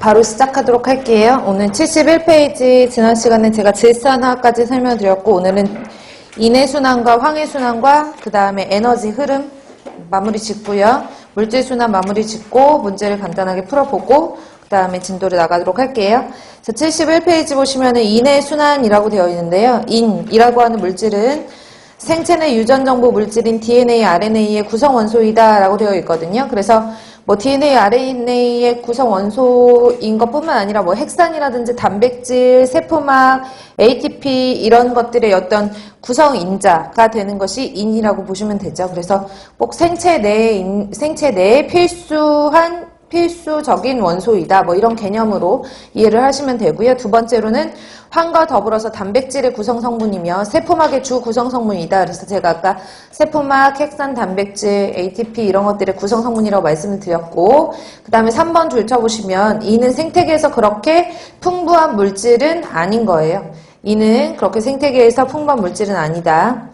바로 시작하도록 할게요. 오늘 71페이지 지난 시간에 제가 질산화까지 설명드렸고 오늘은 인해순환과 황해순환과 그 다음에 에너지 흐름 마무리 짓고요. 물질순환 마무리 짓고 문제를 간단하게 풀어보고 그 다음에 진도를 나가도록 할게요. 자, 71페이지 보시면은 인해순환이라고 되어 있는데요. 인이라고 하는 물질은 생체 내 유전정보 물질인 DNA, RNA의 구성 원소이다 라고 되어 있거든요. 그래서 뭐 DNA, RNA의 구성 원소인 것뿐만 아니라 뭐 핵산이라든지 단백질, 세포막, ATP 이런 것들의 어떤 구성인자가 되는 것이 인이라고 보시면 되죠. 그래서 꼭 생체 내에 필수적인 원소이다. 뭐 이런 개념으로 이해를 하시면 되고요. 두 번째로는 황과 더불어서 단백질의 구성 성분이며 세포막의 주 구성 성분이다. 그래서 제가 아까 세포막, 핵산, 단백질, ATP 이런 것들의 구성 성분이라고 말씀을 드렸고 그 다음에 3번 줄 쳐보시면 이는 생태계에서 그렇게 풍부한 물질은 아닌 거예요. 이는 그렇게 생태계에서 풍부한 물질은 아니다.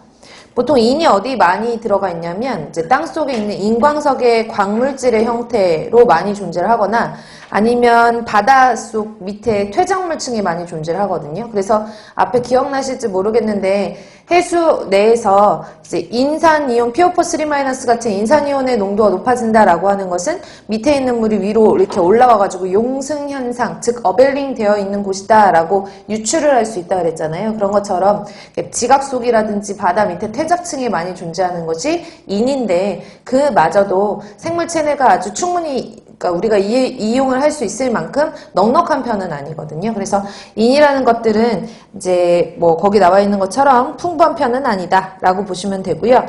보통 인이 어디 많이 들어가 있냐면 이제 땅 속에 있는 인광석의 광물질의 형태로 많이 존재를 하거나 아니면 바닷속 밑에 퇴적물층이 많이 존재를 하거든요. 그래서 앞에 기억나실지 모르겠는데 해수 내에서 이제 인산이온 PO4-3- 같은 인산이온의 농도가 높아진다라고 하는 것은 밑에 있는 물이 위로 이렇게 올라와가지고 용승현상, 즉 어벨링 되어 있는 곳이다라고 유추를 할 수 있다 그랬잖아요. 그런 것처럼 지각속이라든지 바다 밑에 퇴적층이 많이 존재하는 것이 인인데 그마저도 생물 체내가 아주 충분히 그러니까 우리가 이용을 할 수 있을 만큼 넉넉한 편은 아니거든요. 그래서 인이라는 것들은 이제 뭐 거기 나와 있는 것처럼 풍부한 편은 아니다라고 보시면 되고요.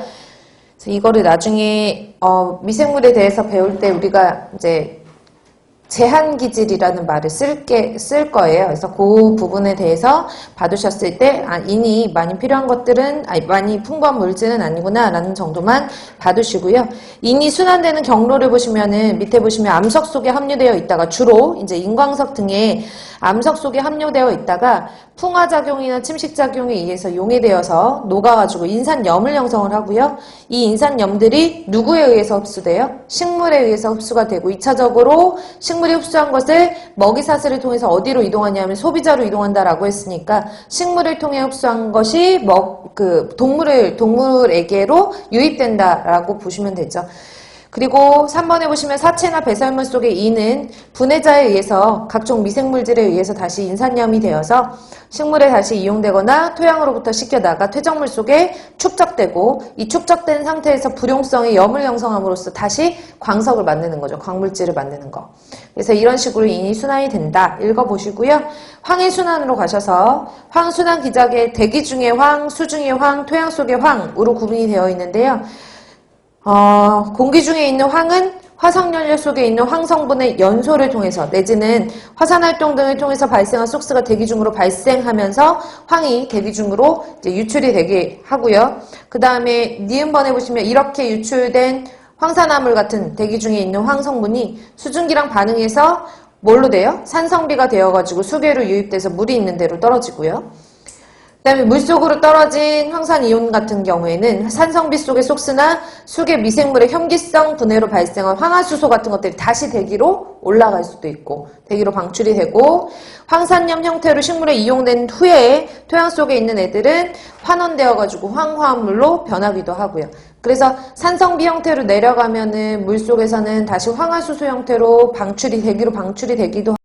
그래서 이거를 나중에 미생물에 대해서 배울 때 우리가 이제 제한기질이라는 말을 쓸 거예요. 그래서 그 부분에 대해서 봐두셨을 때, 인이 많이 필요한 것들은, 많이 풍부한 물질은 아니구나, 라는 정도만 봐두시고요. 인이 순환되는 경로를 보시면은, 밑에 보시면 암석 속에 함유되어 있다가, 주로 이제 인광석 등의 암석 속에 함유되어 있다가, 풍화작용이나 침식작용에 의해서 용해되어서 녹아가지고 인산염을 형성을 하고요. 이 인산염들이 누구에 의해서 흡수돼요? 식물에 의해서 흡수가 되고 2차적으로 식물이 흡수한 것을 먹이사슬을 통해서 어디로 이동하냐면 소비자로 이동한다라고 했으니까 식물을 통해 흡수한 것이 동물에게로 유입된다라고 보시면 되죠. 그리고 3번에 보시면 사체나 배설물 속의 인은 분해자에 의해서 각종 미생물질에 의해서 다시 인산염이 되어서 식물에 다시 이용되거나 토양으로부터 씻겨나가 퇴적물 속에 축적되고 이 축적된 상태에서 불용성의 염을 형성함으로써 다시 광석을 만드는 거죠. 광물질을 만드는 거. 그래서 이런 식으로 인이 순환이 된다. 읽어보시고요. 황의 순환으로 가셔서 황순환 기작의 대기 중의 황, 수 중의 황, 토양 속의 황으로 구분이 되어 있는데요. 공기 중에 있는 황은 화석연료 속에 있는 황성분의 연소를 통해서 내지는 화산활동 등을 통해서 발생한 속스가 대기 중으로 발생하면서 황이 대기 중으로 이제 유출이 되게 하고요. 그 다음에 니은번에 보시면 이렇게 유출된 황산화물 같은 대기 중에 있는 황성분이 수증기랑 반응해서 뭘로 돼요? 산성비가 되어가지고 수계로 유입돼서 물이 있는 데로 떨어지고요. 그 다음에 물속으로 떨어진 황산이온 같은 경우에는 산성비 속의 속스나 수계 미생물의 혐기성 분해로 발생한 황화수소 같은 것들이 다시 대기로 올라갈 수도 있고 대기로 방출이 되고 황산염 형태로 식물에 이용된 후에 토양 속에 있는 애들은 환원되어가지고 황화물로 변하기도 하고요. 그래서 산성비 형태로 내려가면은 물속에서는 다시 황화수소 형태로 대기로 방출이 되기도